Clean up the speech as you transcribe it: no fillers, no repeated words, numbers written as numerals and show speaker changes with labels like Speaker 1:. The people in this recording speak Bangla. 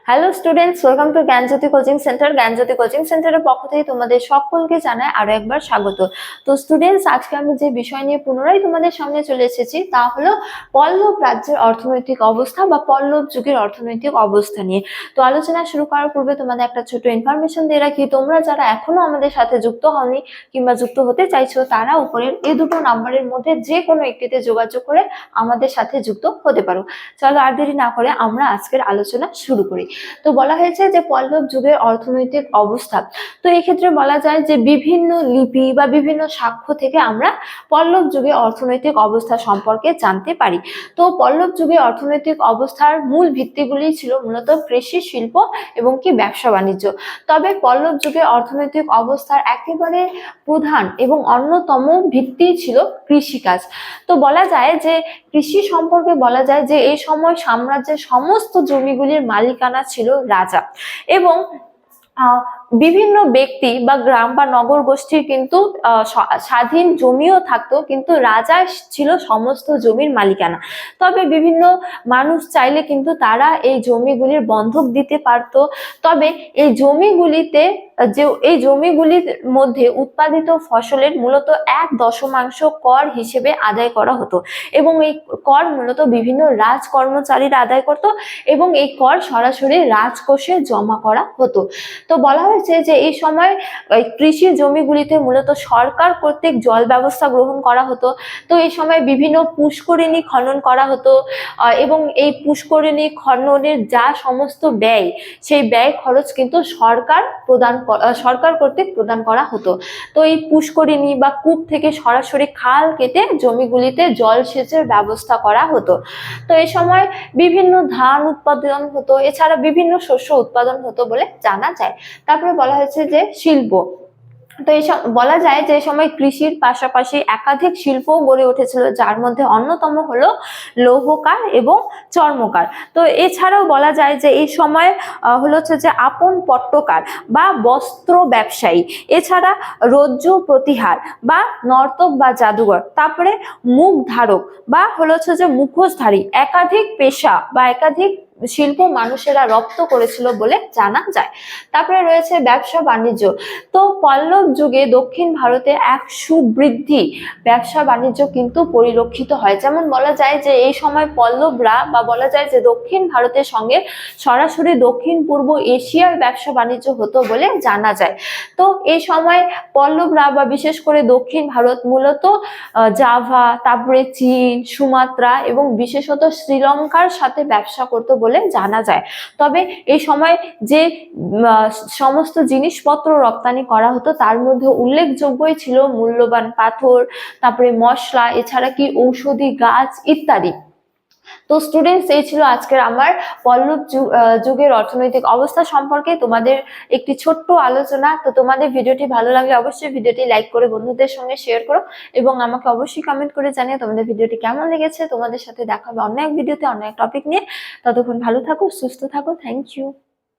Speaker 1: Hello students, welcome to Gyanjyoti coaching centre. Gyanjyoti coaching সেন্টারের পক্ষ থেকে তোমাদের সকলকে জানাই আরো একবার স্বাগত। তো স্টুডেন্টস, আজকে আমি যে বিষয় নিয়ে পুনরায় তোমাদের সামনে চলে এসেছি তা হলো পল্লব রাজ্যের অর্থনৈতিক অবস্থা বা পল্লব যুগের অর্থনৈতিক অবস্থা নিয়ে। তো আলোচনা শুরু করার পূর্বে তোমাদের একটা ছোট ইনফরমেশন দিয়ে রাখি, তোমরা যারা এখনো আমাদের সাথে যুক্ত হওনি কিংবা যুক্ত হতে চাইছো তারা উপরের এই দুটো নাম্বারের মধ্যে যে কোনো একটিতে যোগাযোগ করে আমাদের সাথে যুক্ত হতে পারো। চলো আর দেরি না করে আমরা আজকের আলোচনা শুরু করি। তো বলা হয়েছে যে পল্লব যুগের অর্থনৈতিক অবস্থা। তো এই ক্ষেত্রে বলা যায় যে বিভিন্ন লিপি বা বিভিন্ন সাক্ষ্য থেকে আমরা পল্লব যুগের অর্থনৈতিক অবস্থা সম্পর্কে জানতে পারি। তো পল্লব যুগের অর্থনৈতিক অবস্থার মূল ভিত্তিগুলি ছিল মূলত কৃষি, শিল্প এবং কি ব্যবসা বাণিজ্য। তবে পল্লব যুগের অর্থনৈতিক অবস্থার একেবারে প্রধান এবং অন্যতম ভিত্তি ছিল কৃষিকাজ। তো বলা যায় যে কৃষি সম্পর্কে বলা যায় যে এই সময় সাম্রাজ্যের সমস্ত জমিগুলির মালিকানা ছিল রাজা, এবং বিভিন্ন ব্যক্তি বা গ্রাম বা নগর গোষ্ঠীর কিন্তু স্বাধীন জমিও থাকতো, কিন্তু রাজা ছিল সমস্ত জমির মালিকানা। তবে বিভিন্ন মানুষ চাইলে কিন্তু তারা এই জমিগুলির বন্ধক দিতে পারত। তবে এই জমিগুলির মধ্যে উৎপাদিত ফসলের মূলত 1/10 কর হিসেবে আদায় করা হতো, এবং এই কর মূলত বিভিন্ন রাজ কর্মচারীরা আদায় করত, এবং এই কর সরাসরি রাজকোষে জমা করা হতো। তো বলা হয়েছে যে এই সময় কৃষি জমিগুলিতে মূলত সরকার কর্তৃক জল ব্যবস্থা গ্রহণ করা হতো। তো এই সময় বিভিন্ন পুষ্করিণী খনন করা হতো, এবং এই পুষ্করিণী খননের যা সমস্ত ব্যয়, সেই ব্যয় খরচ কিন্তু সরকার কর্তৃক প্রদান করা হতো। তো এই পুষ্করিণী বা কূপ থেকে সরাসরি খাল কেটে জমিগুলিতে জলসেচের ব্যবস্থা করা হতো। তো এই সময় বিভিন্ন ধান উৎপাদন হতো, এছাড়া বিভিন্ন শস্য উৎপাদন হতো বলে জানা যায়। তারপরে বলা হয়েছে যে শিল্প। তো এইসব বলা যায় যে এই সময় কৃষির পাশাপাশি একাধিক শিল্পও গড়ে উঠেছিল, যার মধ্যে অন্যতম হলো লৌহকার এবং চর্মকার। তো এছাড়াও বলা যায় যে এই সময় হচ্ছে যে আপন পট্টকার বা বস্ত্র ব্যবসায়ী, এছাড়া রজ্জু প্রতিহার বা নর্তক বা জাদুঘর, তারপরে মুখ ধারক বা হচ্ছে যে মুখোশধারী, একাধিক পেশা বা একাধিক শিল্প মানুষেরা রপ্ত করেছিল বলে জানা যায়। তারপরে রয়েছে ব্যবসা বাণিজ্য। তো পল্লব যুগে দক্ষিণ ভারতে এক সুবৃদ্ধি ব্যবসা বাণিজ্য কিন্তু পরিলক্ষিত হয়। যেমন বলা যায় যে এই সময় পল্লবরা বা বলা যায় যে দক্ষিণ ভারতের সঙ্গে সরাসরি দক্ষিণ পূর্ব এশিয়ার ব্যবসা বাণিজ্য হতো বলে জানা যায়। তো এই সময় পল্লবরা বা বিশেষ করে দক্ষিণ ভারত মূলত জাভা, তারপরে চীন, সুমাত্রা এবং বিশেষত শ্রীলঙ্কার সাথে ব্যবসা করতো বলে জানা যায়। তবে এই সময় যে সমস্ত জিনিসপত্র রপ্তানি করা হতো তার মধ্যে উল্লেখযোগ্যই ছিল মূল্যবান পাথর, তারপরে মশলা, এছাড়া কি ঔষধি গাছ ইত্যাদি। তো স্টুডেন্টস, এই ছিল আজকের আমার পল্লব যুগের অর্থনৈতিক অবস্থা সম্পর্কে তোমাদের একটি ছোট্ট আলোচনা। তো তোমাদের ভিডিওটি ভালো লাগলে অবশ্যই ভিডিওটি লাইক করে বন্ধুদের সঙ্গে শেয়ার করো, এবং আমাকে অবশ্যই কমেন্ট করে জানিও তোমাদের ভিডিওটি কেমন লেগেছে। তোমাদের সাথে দেখা হবে অন্য এক ভিডিওতে অন্য এক টপিক নিয়ে। ততক্ষণ ভালো থাকো, সুস্থ থাকো। Thank you.